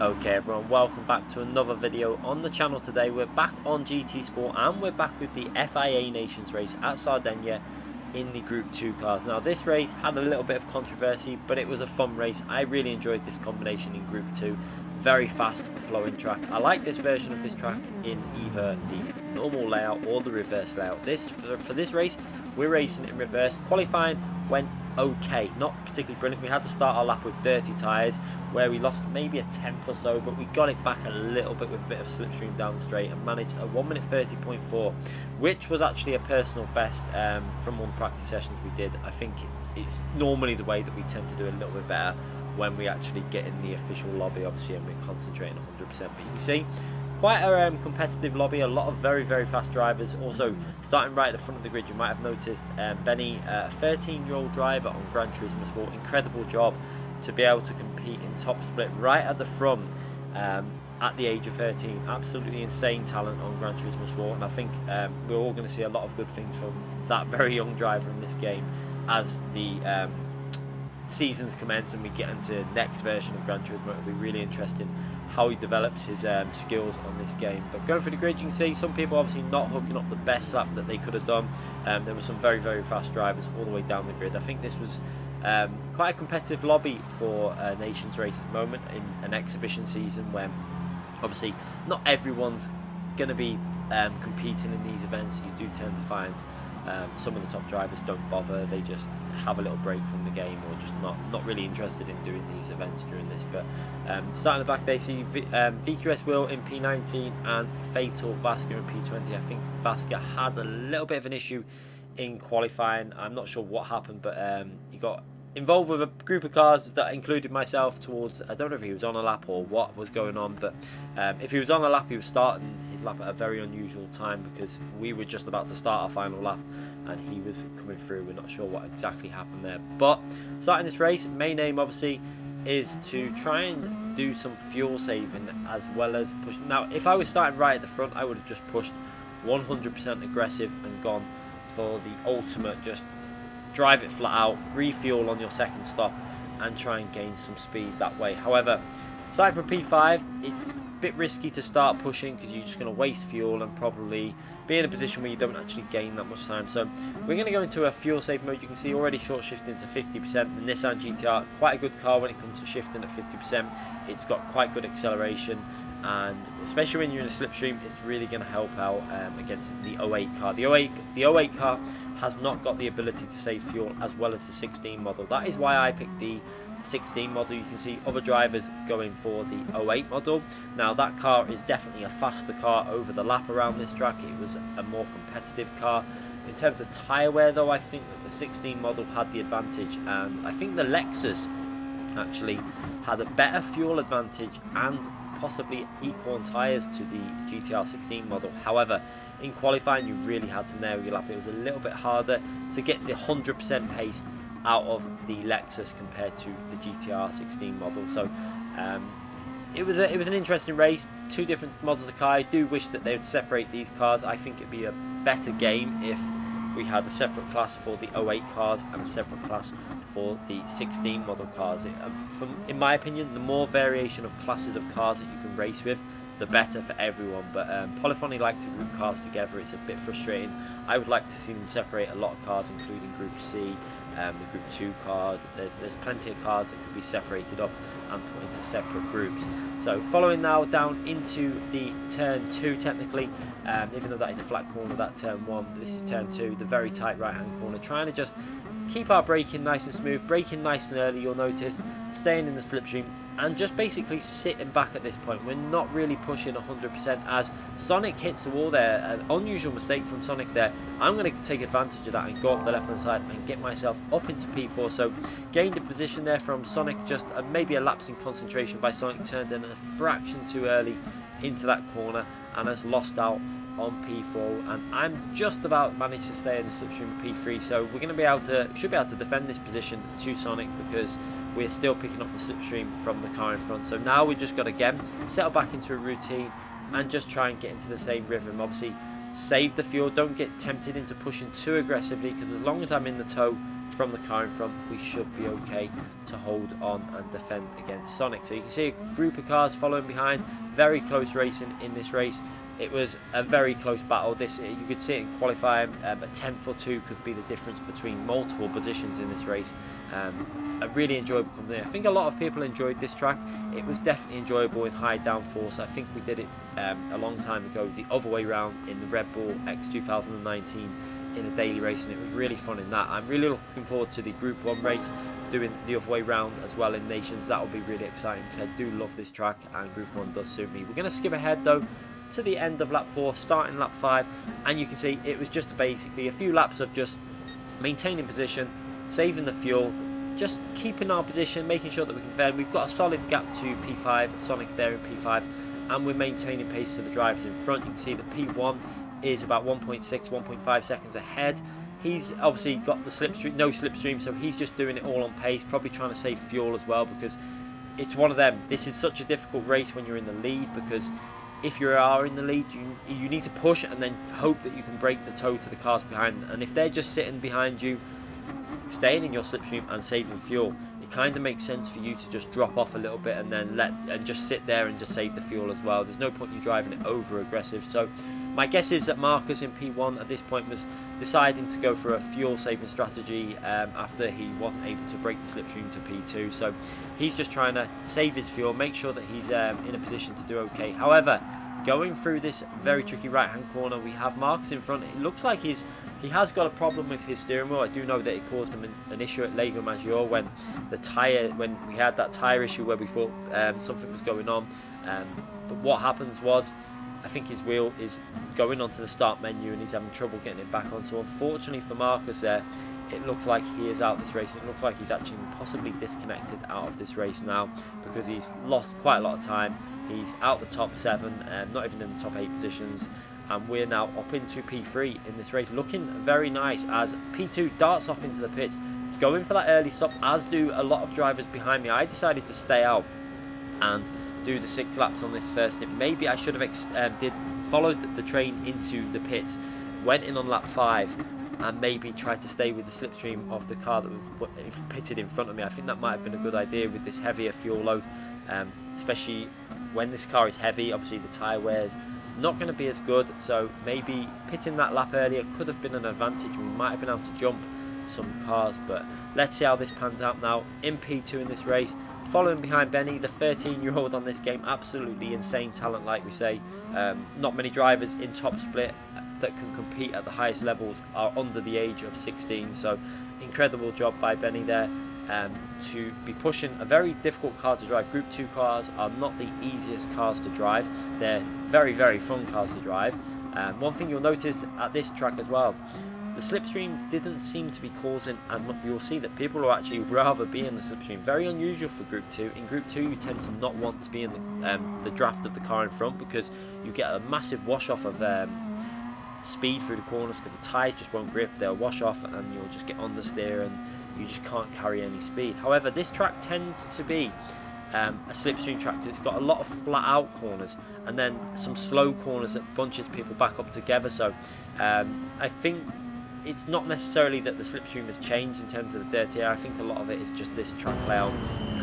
Okay everyone, welcome back to another video on the channel. Today we're back on GT Sport and we're back with the FIA Nations race at Sardinia in the Group 2 cars. Now this race had a little bit of controversy, but it was a fun race. I really enjoyed this combination in Group 2. Very fast flowing track. I like this version of this track in either the normal layout or the reverse layout. For this race we're racing in reverse. Qualifying went okay, not particularly brilliant. We had to start our lap with dirty tyres where we lost maybe a tenth or so, but we got it back a little bit with a bit of slipstream down the straight and managed a 1:30.4, which was actually a personal best from one practice sessions we did. I think it's normally the way that we tend to do a little bit better when we actually get in the official lobby, obviously, and we're concentrating 100%. But you can see quite a competitive lobby, a lot of very fast drivers. Also starting right at the front of the grid, you might have noticed Benny, a 13-year-old driver on Gran Turismo Sport. Incredible job to be able to compete in top split right at the front at the age of 13. Absolutely insane talent on Gran Turismo Sport, and I think we're all going to see a lot of good things from that very young driver in this game as the seasons commence and we get into the next version of Gran Turismo. It'll be really interesting how he develops his skills on this game. But going through the grid, you can see some people obviously not hooking up the best lap that they could have done. There were some very fast drivers all the way down the grid. I think this was quite a competitive lobby for a Nations race at the moment in an exhibition season when obviously not everyone's going to be competing in these events. You do tend to find some of the top drivers don't bother, they just have a little break from the game or just not really interested in doing these events during this. But starting at the back, they see VQS Will in P19 and Fatal Vasca in P20. I think Vasca had a little bit of an issue in qualifying. I'm not sure what happened, but he got involved with a group of cars that included myself towards, I don't know if he was on a lap or what was going on, but if he was on a lap, he was starting his lap at a very unusual time because we were just about to start our final lap and he was coming through. We're not sure what exactly happened there, but starting this race, main aim obviously is to try and do some fuel saving as well as push. Now if I was starting right at the front, I would have just pushed 100% aggressive and gone for the ultimate, just drive it flat out, refuel on your second stop and try and gain some speed that way. However, aside from P5, it's a bit risky to start pushing because you're just going to waste fuel and probably be in a position where you don't actually gain that much time. So we're going to go into a fuel save mode. You can see already short shifting to 50%. The Nissan GTR, quite a good car when it comes to shifting at 50%. It's got quite good acceleration, and especially when you're in a slipstream, it's really going to help out against the 08 car. The 08 car has not got the ability to save fuel as well as the 16 model. That is why I picked the 16 model. You can see other drivers going for the 08 model. Now that car is definitely a faster car over the lap around this track. It was a more competitive car. In terms of tyre wear though, I think that the 16 model had the advantage, and I think the Lexus actually had a better fuel advantage and possibly equal on tyres to the GTR 16 model. However, in qualifying you really had to nail your lap. It was a little bit harder to get the 100% pace out of the Lexus compared to the GTR 16 model. So it was an interesting race. Two different models of car. I do wish that they would separate these cars. I think it'd be a better game if we had a separate class for the 08 cars and a separate class for the 16 model cars. In my opinion, the more variation of classes of cars that you can race with, the better for everyone. But Polyphony like to group cars together. It's a bit frustrating. I would like to see them separate a lot of cars, including Group C, the Group 2 cars. There's plenty of cars that could be separated up and put into separate groups. So following now down into the turn 2 technically, even though that is a flat corner, that turn 1, this is turn 2, the very tight right hand corner, trying to just keep our braking nice and smooth, braking nice and early, you'll notice, staying in the slipstream and just basically sitting back at this point. We're not really pushing 100% as Sonic hits the wall there. An unusual mistake from Sonic there. I'm going to take advantage of that and go up the left hand side and get myself up into P4. So gained a position there from Sonic, just maybe a lapse in concentration by Sonic, turned in a fraction too early into that corner and has lost out on P4, and I'm just about managed to stay in the slipstream of P3. So we're going to be able to, should be able to defend this position to Sonic because we're still picking up the slipstream from the car in front. So now we've just got to again settle back into a routine and just try and get into the same rhythm. Obviously save the fuel, don't get tempted into pushing too aggressively, because as long as I'm in the tow from the car in front, we should be okay to hold on and defend against Sonic. So you can see a group of cars following behind, very close racing in this race. It was a very close battle. This, you could see it in qualifying, a tenth or two could be the difference between multiple positions in this race. A really enjoyable company. I think a lot of people enjoyed this track. It was definitely enjoyable in high downforce. I think we did it a long time ago the other way around in the Red Bull X 2019 in a daily race, and it was really fun in that. I'm really looking forward to the Group 1 race, doing the other way round as well in Nations. That will be really exciting because I do love this track and Group 1 does suit me. We're going to skip ahead though to the end of lap 4, starting lap 5, and you can see it was just basically a few laps of just maintaining position, saving the fuel, just keeping our position, making sure that we can defend. We've got a solid gap to P5, Sonic there in P5, and we're maintaining pace to the drivers in front. You can see that P1 is about 1.6, 1.5 seconds ahead. He's obviously got the slipstream, no slipstream, so he's just doing it all on pace, probably trying to save fuel as well, because it's one of them. This is such a difficult race when you're in the lead, because if you are in the lead, you need to push and then hope that you can break the tow to the cars behind. And if they're just sitting behind you, staying in your slipstream and saving fuel, it kind of makes sense for you to just drop off a little bit and then just sit there and just save the fuel as well. There's no point in you driving it over aggressive. So my guess is that Marcus in P1 at this point was deciding to go for a fuel saving strategy after he wasn't able to break the slipstream to P2. So he's just trying to save his fuel, make sure that he's in a position to do okay. However, going through this very tricky right hand corner, we have Marcus in front. It looks like he has got a problem with his steering wheel. I do know that it caused him an issue at Lego Maggiore when we had that tyre issue where we thought something was going on. But what happens was, I think his wheel is going onto the start menu and he's having trouble getting it back on. So unfortunately for Marcus there, it looks like he is out this race. And it looks like he's actually possibly disconnected out of this race now, because he's lost quite a lot of time. He's out the top 7, not even in the top 8 positions. And we're now up into P3 in this race, looking very nice as P2 darts off into the pits, going for that early stop, as do a lot of drivers behind me. I decided to stay out and do the 6 laps on this first stint. Maybe I should have followed the train into the pits, went in on lap 5, and maybe tried to stay with the slipstream of the car that was pitted in front of me. I think that might have been a good idea with this heavier fuel load, especially when this car is heavy. Obviously the tyre wear's not going to be as good, so maybe pitting that lap earlier could have been an advantage. We might have been able to jump some cars, but let's see how this pans out now in P2 in this race, following behind Benny, the 13-year-old on this game. Absolutely insane talent, like we say. Not many drivers in top split that can compete at the highest levels are under the age of 16, so incredible job by Benny there to be pushing a very difficult car to drive. Group 2 cars are not the easiest cars to drive. They're very, very fun cars to drive. One thing you'll notice at this track as well, the slipstream didn't seem to be causing, and you'll see that people will actually rather be in the slipstream. Very unusual for Group 2. In Group 2 you tend to not want to be in the draft of the car in front, because you get a massive wash off of speed through the corners, because the tyres just won't grip. They'll wash off and you'll just get understeer and you just can't carry any speed. However, this track tends to be a slipstream track, because it's got a lot of flat out corners and then some slow corners that bunches people back up together. So I think it's not necessarily that the slipstream has changed in terms of the dirty air. I think a lot of it is just this track layout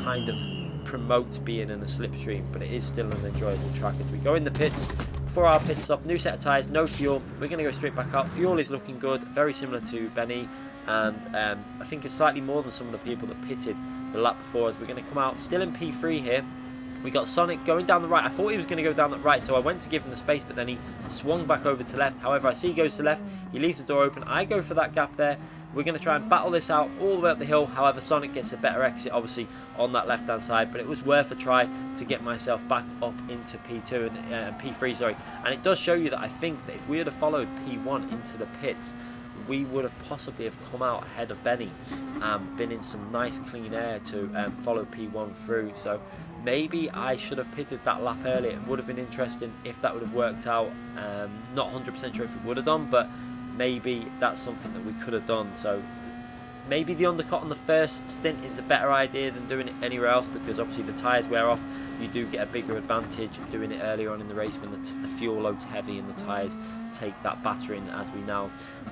kind of promotes being in a slipstream, but it is still an enjoyable track. As we go in the pits for our pit stop, new set of tyres, no fuel, we're going to go straight back out. Fuel is looking good, very similar to Benny, and I think it's slightly more than some of the people that pitted the lap before us. We're going to come out still in P3 here. We got Sonic going down the right. I thought he was going to go down the right, so I went to give him the space, but then he swung back over to left. However, I see he goes to left, he leaves the door open, I go for that gap there. We're going to try and battle this out all the way up the hill. However, Sonic gets a better exit, obviously, on that left-hand side, but it was worth a try to get myself back up into P2 and P3, sorry. And it does show you that I think that if we had followed P1 into the pits, we would have possibly have come out ahead of Benny and been in some nice clean air to follow P1 through. So maybe I should have pitted that lap earlier. It would have been interesting if that would have worked out. Not 100% sure if it would have done, but maybe that's something that we could have done. So maybe the undercut on the first stint is a better idea than doing it anywhere else, because obviously the tyres wear off. You do get a bigger advantage doing it earlier on in the race when the fuel load's heavy and the tyres take that battering, as we now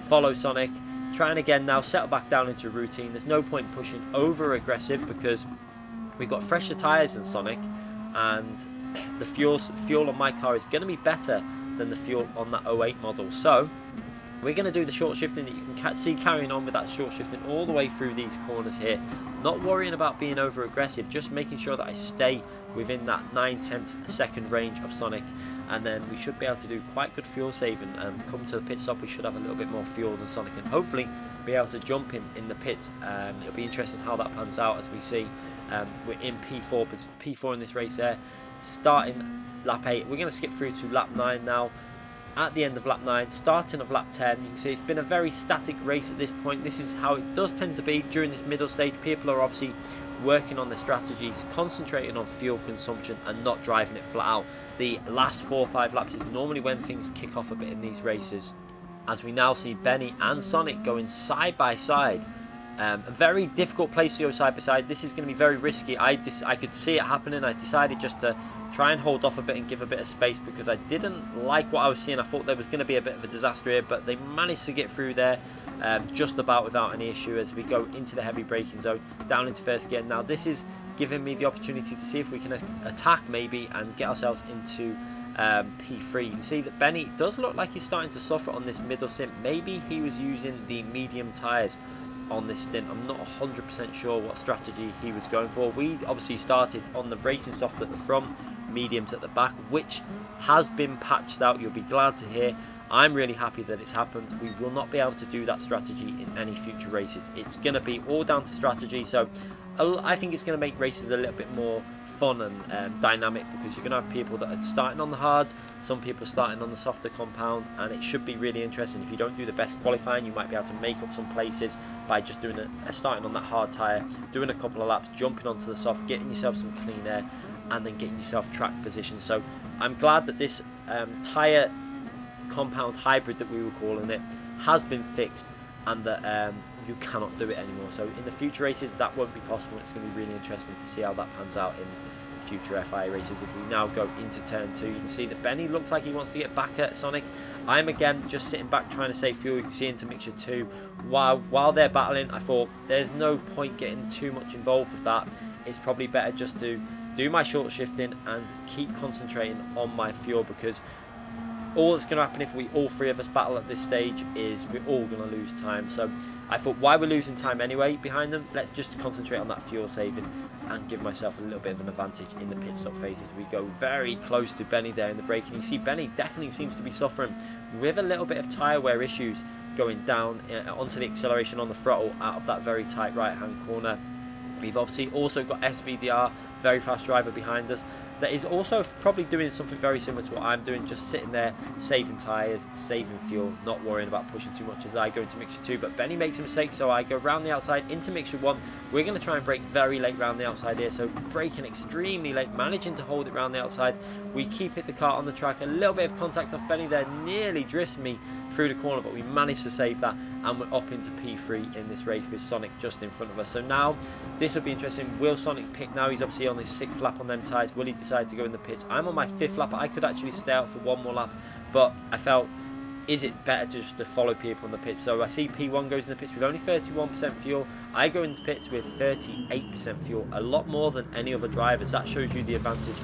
follow Sonic. Trying again now, settle back down into a routine. There's no point pushing over aggressive because we've got fresher tyres than Sonic, and the fuel on my car is going to be better than the fuel on that 08 model. So we're going to do the short shifting that you can see carrying on with that short shifting all the way through these corners here. Not worrying about being over aggressive, just making sure that I stay within that 9/10 second range of Sonic, and then we should be able to do quite good fuel saving. Come to the pit stop, we should have a little bit more fuel than Sonic, and hopefully be able to jump him in the pits. It'll be interesting how that pans out as we see. We're in P4 in this race there, starting lap 8. We're going to skip through to lap 9 now. At the end of lap 9, starting of lap 10, you can see it's been a very static race at this point. This is how it does tend to be during this middle stage. People are obviously working on their strategies, concentrating on fuel consumption and not driving it flat out. The last 4 or 5 laps is normally when things kick off a bit in these races, as we now see Benny and Sonic going side by side. A very difficult place to go side by side. This is going to be very risky. I could see it happening. I decided just to try and hold off a bit and give a bit of space because I didn't like what I was seeing. I thought there was going to be a bit of a disaster here, but they managed to get through there just about without any issue as we go into the heavy braking zone, down into first gear. Now this is giving me the opportunity to see if we can attack maybe and get ourselves into P3. You can see that Benny does look like he's starting to suffer on this middle stint. Maybe he was using the medium tyres on this stint. I'm not 100% sure what strategy he was going for. We obviously started on the racing soft at the front, mediums at the back, which has been patched out. You'll be glad to hear. I'm really happy that it's happened. We will not be able to do that strategy in any future races. It's going to be all down to strategy, so I think it's going to make races a little bit more fun and dynamic, because you're going to have people that are starting on the hards, some people starting on the softer compound, and it should be really interesting. If you don't do the best qualifying, you might be able to make up some places by just doing starting on that hard tyre, doing a couple of laps, jumping onto the soft, getting yourself some clean air, and then getting yourself track position. So I'm glad that this tyre compound hybrid that we were calling it has been fixed, and that you cannot do it anymore. So in the future races that won't be possible. It's going to be really interesting to see how that pans out in future FIA races. If we now go into turn 2, you can see that Benny looks like he wants to get back at Sonic. I'm again just sitting back trying to save fuel. You can see into mixture 2 while they're battling. I thought there's no point getting too much involved with that. It's probably better just to do my short shifting and keep concentrating on my fuel, because all that's going to happen if all three of us battle at this stage is we're all going to lose time. So I thought, why we're losing time anyway behind them, let's just concentrate on that fuel saving and give myself a little bit of an advantage in the pit stop phases. We go very close to Benny there in the braking. You see Benny definitely seems to be suffering with a little bit of tyre wear issues going down onto the acceleration on the throttle out of that very tight right hand corner. We've obviously also got SVDR, very fast driver behind us, that is also probably doing something very similar to what I'm doing, just sitting there saving tyres, saving fuel, not worrying about pushing too much as I go into mixture 2. But Benny makes a mistake, so I go round the outside into mixture 1. We're going to try and brake very late round the outside here, so braking extremely late, managing to hold it round the outside. We keep the car on the track, a little bit of contact off Benny there, nearly drifts me through the corner, but we managed to save that, and we're up into P3 in this race with Sonic just in front of us. So now this will be interesting. Will Sonic pick now? He's obviously on his 6th lap on them tyres. Will he decide to go in the pits? I'm on my 5th lap. I could actually stay out for one more lap, but I felt, is it better just to follow people in the pits? So I see P1 goes in the pits with only 31% fuel. I go into pits with 38% fuel, a lot more than any other drivers. That shows you the advantage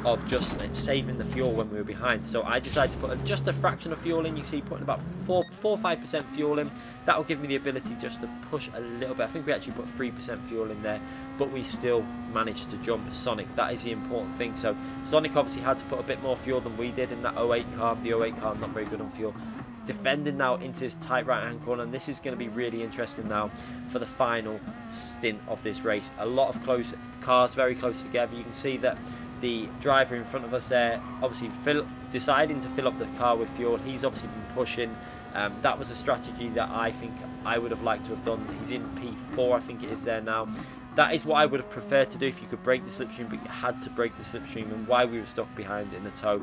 of just saving the fuel when we were behind. So I decided to put just a fraction of fuel in. You see, putting about 4 or 5% fuel in. That will give me the ability just to push a little bit. I think we actually put 3% fuel in there, but we still managed to jump Sonic. That is the important thing. So Sonic obviously had to put a bit more fuel than we did in that 08 car. The 08 car not very good on fuel. Defending now into this tight right hand corner, and this is going to be really interesting now for the final stint of this race. A lot of close cars, very close together. You can see that the driver in front of us there obviously deciding to fill up the car with fuel. He's obviously been pushing. That was a strategy that I think I would have liked to have done. He's in P4, I think it is there now. That is what I would have preferred to do if you could break the slipstream, but you had to break the slipstream, and why we were stuck behind in the tow,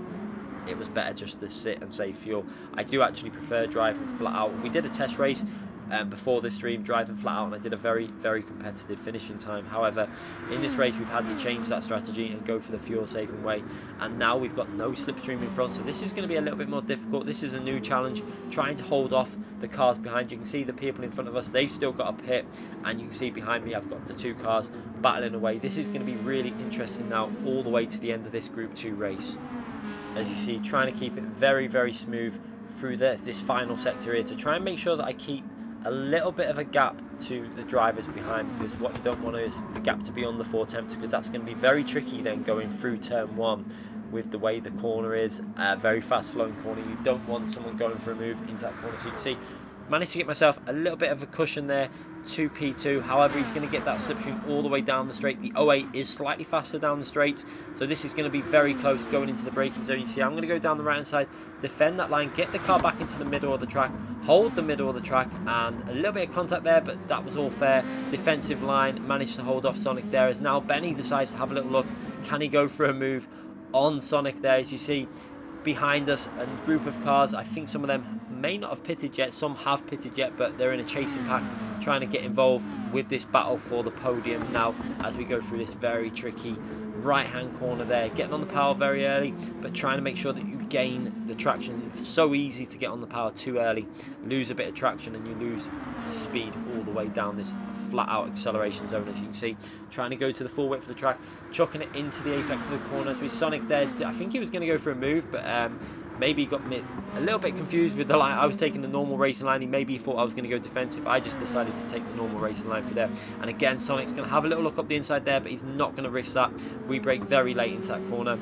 it was better just to sit and save fuel. I do actually prefer driving flat out. We did a test race before this stream, driving flat out, and I did a very competitive finishing time. However, in this race we've had to change that strategy and go for the fuel saving way, and now we've got no slipstream in front, so this is going to be a little bit more difficult. This is a new challenge, trying to hold off the cars behind. You can see the people in front of us, they've still got a pit, and you can see behind me I've got the 2 cars battling away. This is going to be really interesting now all the way to the end of this Group 2 race. As you see, trying to keep it very smooth through this final sector here, to try and make sure that I keep a little bit of a gap to the drivers behind, because what you don't want is the gap to be under 4 temps, because that's going to be very tricky then going through turn 1 with the way the corner is, a very fast flowing corner. You don't want someone going for a move into that corner. So you can see, managed to get myself a little bit of a cushion there to P2. However, he's going to get that slipstream all the way down the straight. The 08 is slightly faster down the straights, so this is going to be very close going into the braking zone. You see, I'm going to go down the right hand side, defend that line, get the car back into the middle of the track, hold the middle of the track, and a little bit of contact there, but that was all fair. Defensive line, managed to hold off Sonic there, as now Benny decides to have a little look. Can he go for a move on Sonic there? As you see behind us, a group of cars, I think some of them may not have pitted yet, some have pitted yet, but they're in a chasing pack trying to get involved with this battle for the podium now as we go through this very tricky right hand corner there, getting on the power very early, but trying to make sure that you gain the traction. It's so easy to get on the power too early, lose a bit of traction, and you lose speed all the way down this flat out acceleration zone. As you can see, trying to go to the full width of the track, chucking it into the apex of the corner. As we Sonic there, I think he was going to go for a move, but maybe he got me a little bit confused with the line. I was taking the normal racing line. Maybe he thought I was going to go defensive. I just decided to take the normal racing line for there. And again, Sonic's going to have a little look up the inside there, but he's not going to risk that. We brake very late into that corner,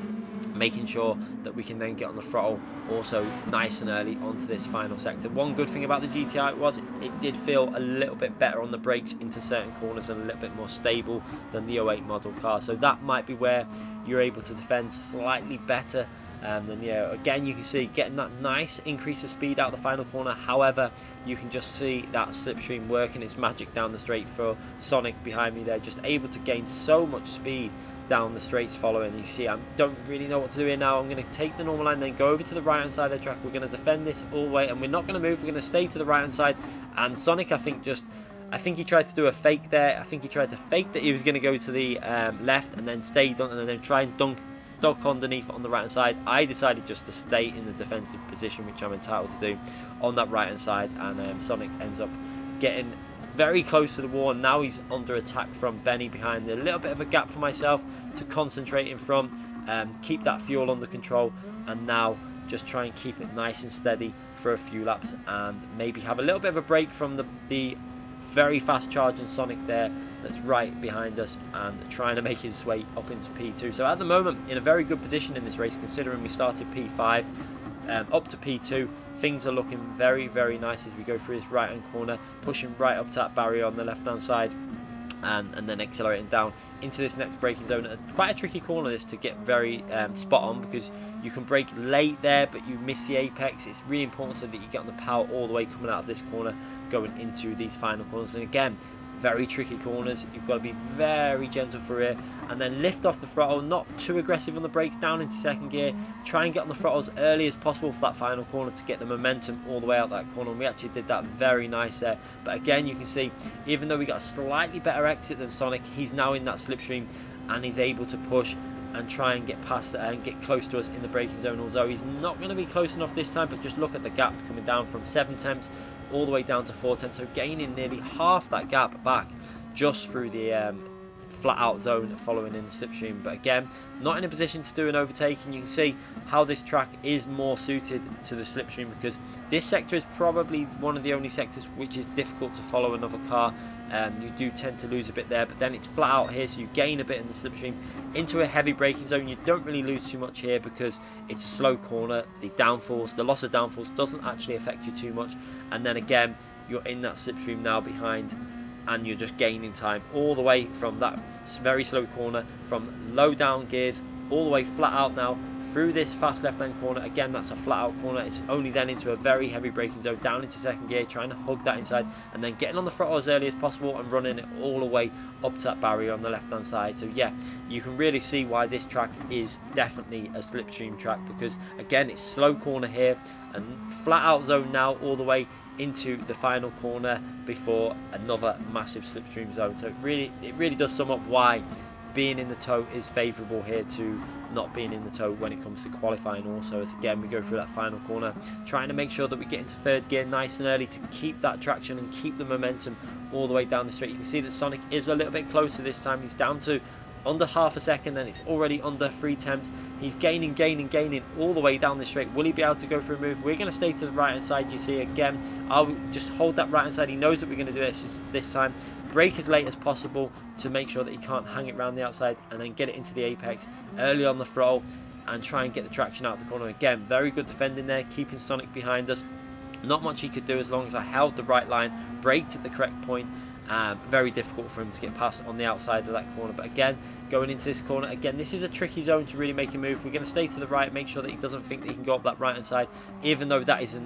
making sure that we can then get on the throttle also nice and early onto this final sector. One good thing about the GTI was it did feel a little bit better on the brakes into certain corners and a little bit more stable than the 08 model car. So that might be where you're able to defend slightly better. Then yeah, again you can see getting that nice increase of speed out the final corner. However, you can just see that slipstream working its magic down the straight for Sonic behind me there, just able to gain so much speed down the straights following. You see, I don't really know what to do here now. I'm going to take the normal line, then go over to the right hand side of the track. We're going to defend this all the way, and we're not going to move. We're going to stay to the right hand side. And Sonic, I think he tried to do a fake there. I think he tried to fake that he was going to go to the left and then stay done, and then try and duck underneath on the right hand side. I decided just to stay in the defensive position, which I'm entitled to do on that right hand side, and Sonic ends up getting very close to the wall. Now he's under attack from Benny behind. A little bit of a gap for myself to concentrate in front, keep that fuel under control, and now just try and keep it nice and steady for a few laps, and maybe have a little bit of a break from the very fast charging Sonic there that's right behind us, and trying to make his way up into P2. So at the moment in a very good position in this race, considering we started P5 up to P2. Things are looking very nice as we go through this right hand corner, pushing right up to that barrier on the left hand side, and then accelerating down into this next braking zone. Quite a tricky corner this to get very spot on, because you can brake late there but you miss the apex. It's really important so that you get on the power all the way coming out of this corner going into these final corners. And again, very tricky corners. You've got to be very gentle through here, and then lift off the throttle, not too aggressive on the brakes, down into second gear. Try and get on the throttle as early as possible for that final corner to get the momentum all the way out that corner, and we actually did that very nice there. But again, you can see, even though we got a slightly better exit than Sonic, he's now in that slipstream and he's able to push and try and get past and get close to us in the braking zone. Although he's not going to be close enough this time, but just look at the gap coming down from 7 temps all the way down to 4 temps, so gaining nearly half that gap back just through the flat out zone following in the slipstream. But again, not in a position to do an overtaking. You can see how this track is more suited to the slipstream, because this sector is probably one of the only sectors which is difficult to follow another car. You do tend to lose a bit there, but then it's flat out here, so you gain a bit in the slipstream into a heavy braking zone. You don't really lose too much here because it's a slow corner. The loss of downforce doesn't actually affect you too much, and then again you're in that slipstream now behind, and you're just gaining time all the way from that very slow corner, from low down gears all the way flat out now through this fast left hand corner. Again, that's a flat out corner. It's only then into a very heavy braking zone, down into second gear, trying to hug that inside, and then getting on the throttle as early as possible and running it all the way up to that barrier on the left hand side. So yeah, you can really see why this track is definitely a slipstream track, because again, it's slow corner here and flat out zone now all the way into the final corner before another massive slipstream zone. So it really does sum up why being in the toe is favourable here to not being in the toe when it comes to qualifying. Also, as again we go through that final corner, trying to make sure that we get into third gear nice and early to keep that traction and keep the momentum all the way down the straight. You can see that Sonic is a little bit closer this time. He's down to under half a second and it's already under 3/10. He's gaining all the way down the straight. Will he be able to go for a move? We're going to stay to the right hand side. You see again, I'll just hold that right hand side. He knows that we're going to do this time. Brake as late as possible to make sure that he can't hang it around the outside, and then get it into the apex early on the throttle and try and get the traction out of the corner. Again, very good defending there, keeping Sonic behind us. Not much he could do as long as I held the right line, braked at the correct point. Very difficult for him to get past on the outside of that corner. But again, going into this corner, again, this is a tricky zone to really make a move. We're going to stay to the right, make sure that he doesn't think that he can go up that right hand side, even though that is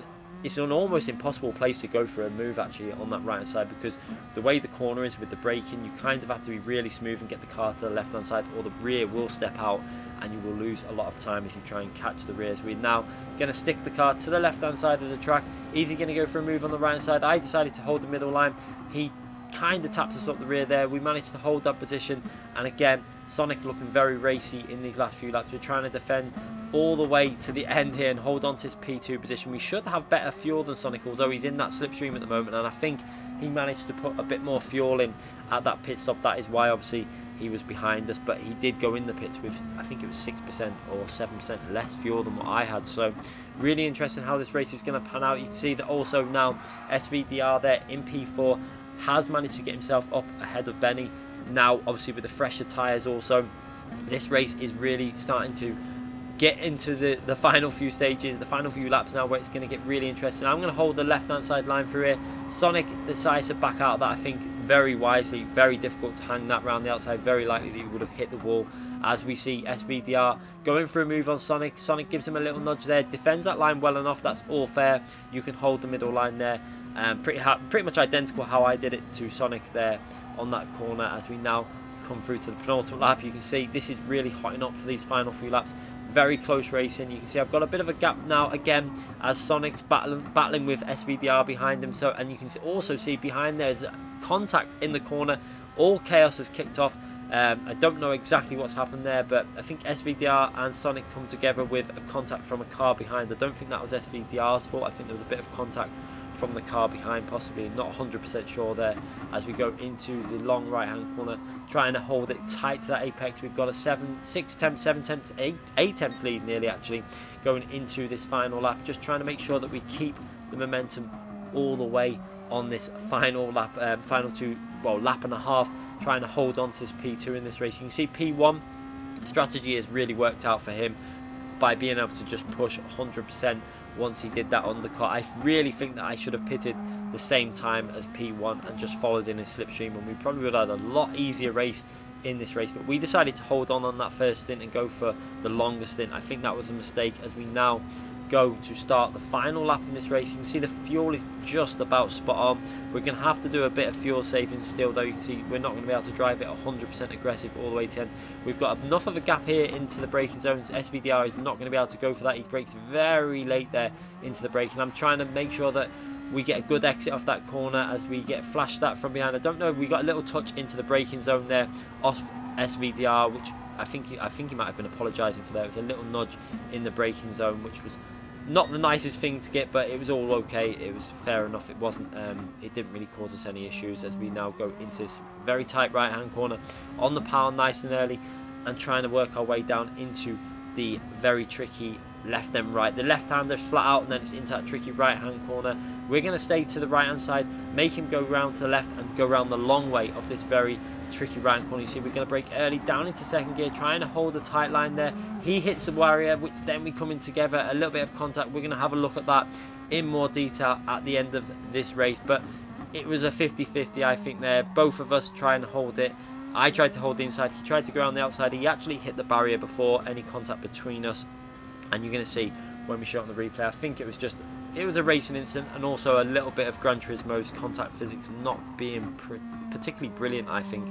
it's an almost impossible place to go for a move actually on that right hand side, because the way the corner is with the braking, you kind of have to be really smooth and get the car to the left hand side, or the rear will step out and you will lose a lot of time as you try and catch the rears. We're now going to stick the car to the left hand side of the track. Is he going to go for a move on the right hand side? I decided to hold the middle line. He kind of taps us up the rear there. We managed to hold that position, and again Sonic looking very racy in these last few laps. We're trying to defend all the way to the end here and hold on to his P2 position. We should have better fuel than Sonic, although he's in that slipstream at the moment, and I think he managed to put a bit more fuel in at that pit stop. That is why obviously he was behind us, but he did go in the pits with, I think it was 6% or 7% less fuel than what I had. So really interesting how this race is going to pan out. You can see that also now SVDR there in P4 has managed to get himself up ahead of Benny. Now obviously with the fresher tyres also, this race is really starting to get into the final few stages, the final few laps now, where it's going to get really interesting. I'm going to hold the left hand side line through here. Sonic decides to back out of that, I think very wisely. Very difficult to hang that round the outside, very likely that he would have hit the wall. As we see SVDR going for a move on Sonic. Sonic gives him a little nudge there, defends that line well enough, that's all fair. You can hold the middle line there. Pretty much identical how I did it to Sonic there on that corner. As we now come through to the penultimate lap, you can see this is really hotting up for these final few laps. Very close racing. You can see I've got a bit of a gap now again as Sonic's battling with SVDR behind him. So, and you can also see behind there's contact in the corner. All chaos has kicked off. I don't know exactly what's happened there, but I think SVDR and Sonic come together with a contact from a car behind. I don't think that was SVDR's fault. I think there was a bit of contact from the car behind, possibly. Not 100% sure there. As we go into the long right hand corner, trying to hold it tight to that apex. We've got a 6 attempts, 7 attempts, 8 attempts lead nearly actually going into this final lap, just trying to make sure that we keep the momentum all the way on this final lap, lap and a half, trying to hold on to this P2 in this race. You can see P1 strategy has really worked out for him by being able to just push 100% once he did that undercut. I really think that I should have pitted the same time as P1 and just followed in his slipstream, and we probably would have had a lot easier race in this race. But we decided to hold on that first stint and go for the longer stint. I think that was a mistake, as we now go to start the final lap in this race. You can see the fuel is just about spot on. We're going to have to do a bit of fuel saving still, though. You can see we're not going to be able to drive it 100% aggressive all the way to the end. We've got enough of a gap here into the braking zones. SVDR is not going to be able to go for that. He brakes very late there into the braking. I'm trying to make sure that we get a good exit off that corner as we get flashed that from behind. I don't know, we got a little touch into the braking zone there off SVDR, which I think he might have been apologising for that. It was a little nudge in the braking zone, which was not the nicest thing to get, but it was all okay. It was fair enough. It wasn't. It didn't really cause us any issues as we now go into this very tight right-hand corner on the pound, nice and early, and trying to work our way down into the very tricky left and right. The left-hander is flat out, and then it's into that tricky right-hand corner. We're going to stay to the right-hand side, make him go round to the left, and go around the long way of this very tricky right corner. You see we're going to brake early down into second gear, trying to hold a tight line there. He hits the barrier, which then we come in together, a little bit of contact. We're going to have a look at that in more detail at the end of this race, but it was a 50-50 I think there. Both of us trying to hold it. I tried to hold the inside, he tried to go around the outside. He actually hit the barrier before any contact between us, and you're going to see when we show it on the replay, I think it was a racing incident, and also a little bit of Gran Turismo's contact physics not being particularly brilliant, I think,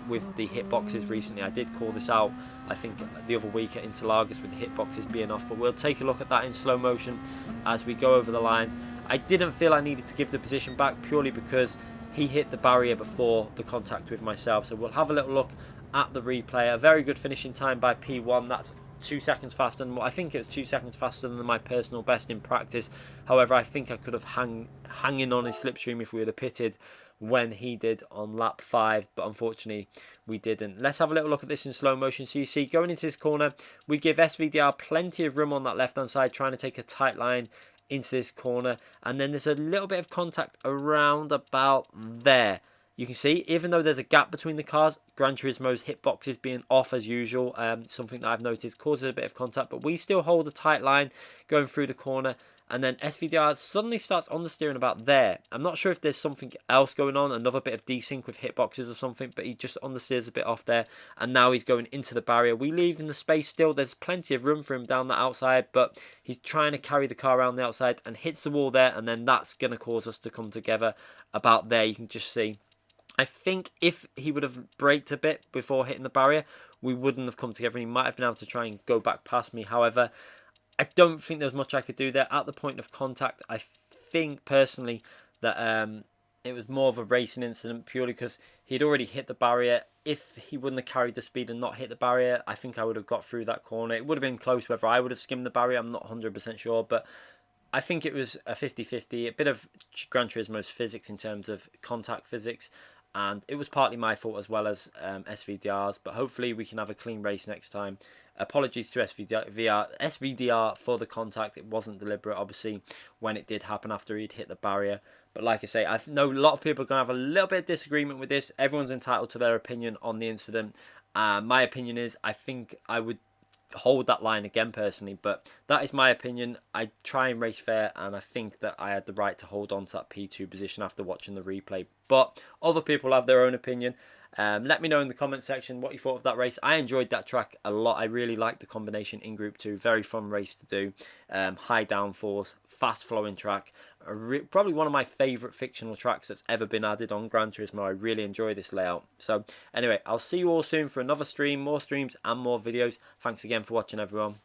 with the hitboxes recently. I did call this out, I think, the other week at Interlagos with the hitboxes being off, but we'll take a look at that in slow motion as we go over the line. I didn't feel I needed to give the position back purely because he hit the barrier before the contact with myself. So we'll have a little look at the replay. A very good finishing time by P1. That's 2 seconds faster than, I think it was 2 seconds faster than my personal best in practice. However, I think I could have hanging on his slipstream if we would have pitted when he did on lap 5, but unfortunately we didn't. Let's have a little look at this in slow motion. So you see, going into this corner, we give SVDR plenty of room on that left hand side, trying to take a tight line into this corner, and then there's a little bit of contact around about there. You can see, even though there's a gap between the cars, Gran Turismo's hitboxes being off as usual, something that I've noticed causes a bit of contact, but we still hold a tight line going through the corner, and then SVDR suddenly starts on the steering about there. I'm not sure if there's something else going on, another bit of desync with hitboxes or something, but he just understeers a bit off there, and now he's going into the barrier. We leave in the space still, there's plenty of room for him down the outside, but he's trying to carry the car around the outside and hits the wall there, and then that's going to cause us to come together about there. You can just see, I think if he would have braked a bit before hitting the barrier, we wouldn't have come together. He might have been able to try and go back past me. However, I don't think there's much I could do there. At the point of contact, I think personally that it was more of a racing incident purely because he'd already hit the barrier. If he wouldn't have carried the speed and not hit the barrier, I think I would have got through that corner. It would have been close whether I would have skimmed the barrier. I'm not 100% sure, but I think it was a 50-50, a bit of Gran Turismo's physics in terms of contact physics. And it was partly my fault as well as SVDR's, but hopefully we can have a clean race next time. Apologies to SVDR for the contact. It wasn't deliberate, obviously, when it did happen after he'd hit the barrier. But like I say, I know a lot of people are going to have a little bit of disagreement with this. Everyone's entitled to their opinion on the incident. My opinion is I think I would hold that line again personally, but that is my opinion. I try and race fair, and I think that I had the right to hold on to that P2 position after watching the replay, but other people have their own opinion. Let me know in the comment section what you thought of that race. I enjoyed that track a lot. I really liked the combination in Group 2. Very fun race to do. High downforce, fast flowing track. Probably one of my favourite fictional tracks that's ever been added on Gran Turismo. I really enjoy this layout. So anyway, I'll see you all soon for another stream, more streams and more videos. Thanks again for watching, everyone.